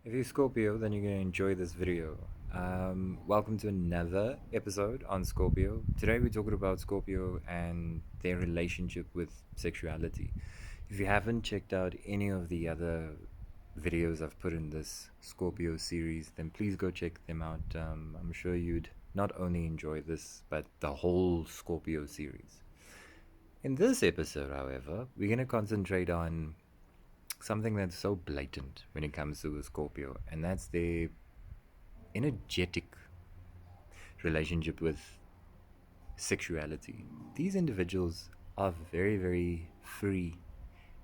If you're Scorpio, then you're going to enjoy this video. Welcome to another episode on Scorpio. Today we're talking about Scorpio and their relationship with sexuality. If you haven't checked out any of the other videos I've put in this Scorpio series, then please go check them out. I'm sure you'd not only enjoy this, but the whole Scorpio series. In this episode, however, we're going to concentrate on something that's so blatant when it comes to a Scorpio, and that's their energetic relationship with sexuality. These individuals are very, very free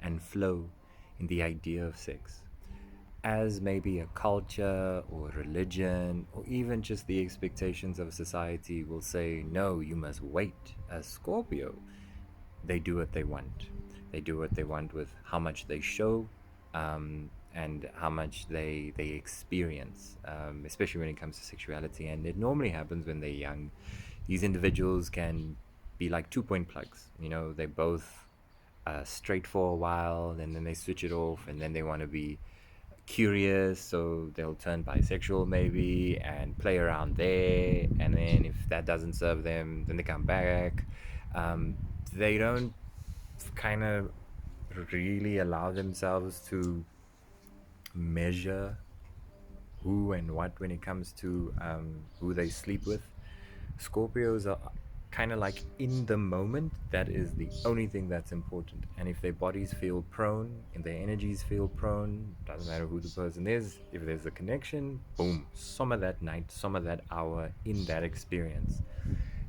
and flow in the idea of sex. As maybe a culture or religion or even just the expectations of society will say, no, you must wait. As Scorpio, they do what they want. They do what they want with how much they show, and how much they experience, especially when it comes to sexuality. And it normally happens when they're young. These individuals can be like 2 point plugs. You know, they both straight for a while, and then they switch it off, and then they want to be curious, so they'll turn bisexual maybe and play around there. And then if that doesn't serve them, then they come back. They don't kind of really allow themselves to measure who and what when it comes to who they sleep with. Scorpios are kind of like in the moment. That is the only thing that's important. And if their bodies feel prone and their energies feel prone, doesn't matter who the person is, if there's a connection, boom, some of that night, some of that hour in that experience.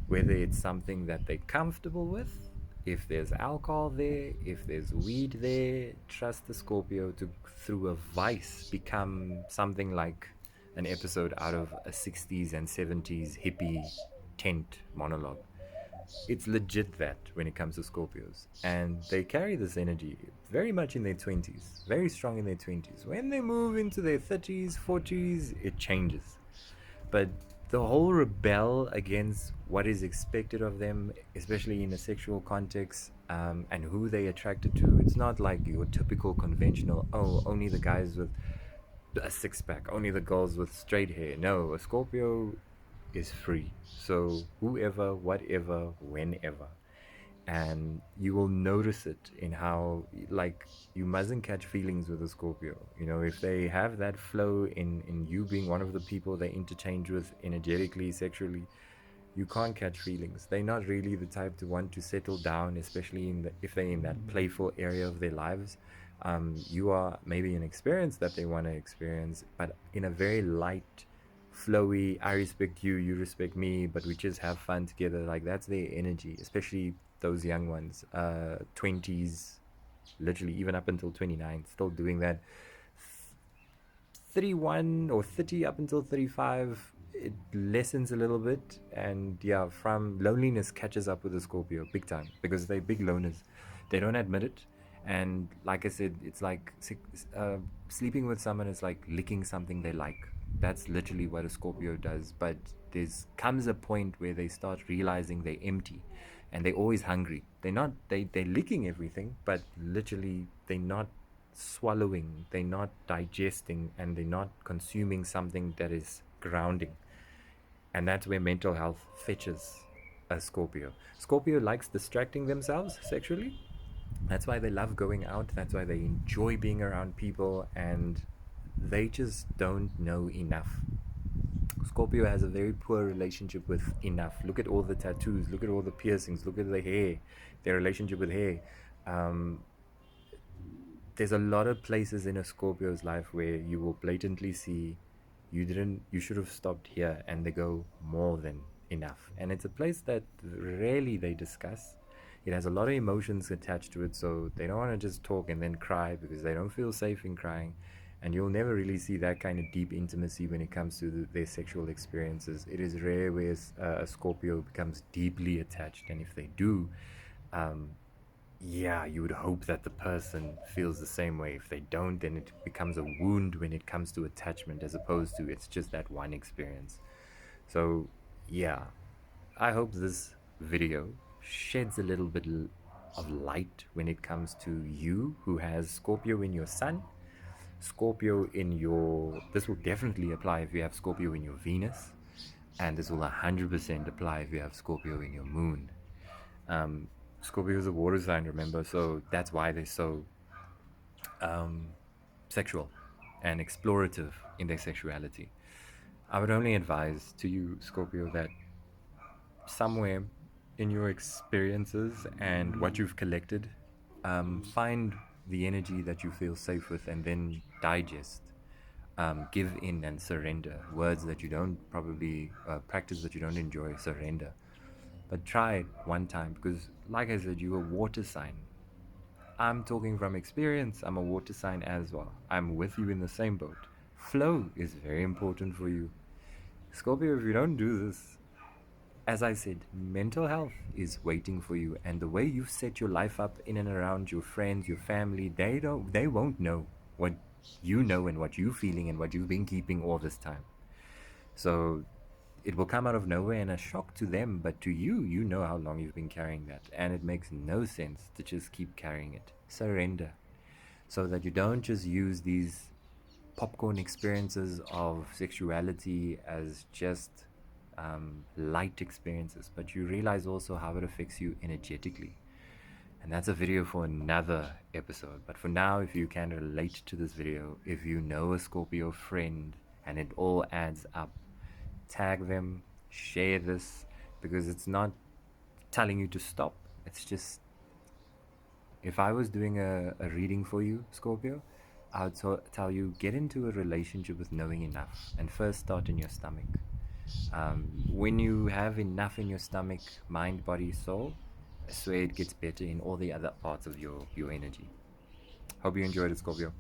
Whether it's something that they're comfortable with, if there's alcohol there, if there's weed there, trust the Scorpio to, through a vice, become something like an episode out of a 60s and 70s hippie tent monologue. It's legit that when it comes to Scorpios. And they carry this energy very much in their 20s, very strong in their 20s. When they move into their 30s, 40s, it changes. But the whole rebel against what is expected of them, especially in a sexual context, and who they attracted to, it's not like your typical conventional, oh, only the guys with a six pack, only the girls with straight hair. No, a Scorpio is free. So whoever, whatever, whenever. And you will notice it in how, like, you mustn't catch feelings with a Scorpio. You know, if they have that flow in you being one of the people they interchange with energetically, sexually, you can't catch feelings. They're not really the type to want to settle down, especially if they're in that playful area of their lives. You are maybe an experience that they want to experience, but in a very light, flowy, I respect you, you respect me, but we just have fun together. Like, that's their energy, especially those young ones, 20s, literally even up until 29, still doing that. 31 or 30 up until 35, it lessens a little bit. And yeah, from loneliness catches up with the Scorpio big time because they're big loners. They don't admit it. And like I said, it's like sleeping with someone is like licking something they like. That's literally what a Scorpio does. But there's comes a point where they start realizing they're empty, and they're always hungry. They're licking everything, but literally they're not swallowing, they're not digesting, and they're not consuming something that is grounding. And that's where mental health fetches a Scorpio. Scorpio likes distracting themselves sexually. That's why they love going out. That's why they enjoy being around people, and they just don't know enough. Scorpio has a very poor relationship with enough. Look at all the tattoos, look at all the piercings, look at the hair, their relationship with hair. Um, there's a lot of places in a Scorpio's life where you will blatantly see you should have stopped here, and they go more than enough. And it's a place that rarely they discuss. It has a lot of emotions attached to it, so they don't want to just talk and then cry because they don't feel safe in crying. And you'll never really see that kind of deep intimacy when it comes to their sexual experiences. It is rare where a Scorpio becomes deeply attached, and if they do, um, yeah, you would hope that the person feels the same way. If they don't, then it becomes a wound when it comes to attachment, as opposed to it's just that one experience. So, yeah, I hope this video sheds a little bit of light when it comes to you who has Scorpio in your sun. Scorpio in your, this will definitely apply if you have Scorpio in your Venus, and this will 100% apply if you have Scorpio in your moon. Um, Scorpio is a water sign, remember, so that's why they're so um, sexual and explorative in their sexuality. I would only advise to you, Scorpio, that somewhere in your experiences and what you've collected, find the energy that you feel safe with and then digest. Give in and surrender. Words that you don't probably practice that you don't enjoy, surrender. But try it one time because, like I said, you're a water sign. I'm talking from experience. I'm a water sign as well. I'm with you in the same boat. Flow is very important for you. Scorpio, if you don't do this, as I said, mental health is waiting for you, and the way you've set your life up in and around your friends, your family, they won't know what you know and what you're feeling and what you've been keeping all this time. So it will come out of nowhere and a shock to them, but to you, you know how long you've been carrying that, and it makes no sense to just keep carrying it. Surrender, so that you don't just use these popcorn experiences of sexuality as just light experiences, but you realize also how it affects you energetically. And that's a video for another episode. But for now, if you can relate to this video, if you know a Scorpio friend and it all adds up, tag them, share this, because it's not telling you to stop. It's just, if I was doing a reading for you, Scorpio, I would tell you get into a relationship with knowing enough and first start in your stomach. When you have enough in your stomach, mind, body, soul, I swear it gets better in all the other parts of your energy. Hope you enjoyed it, Scorpio.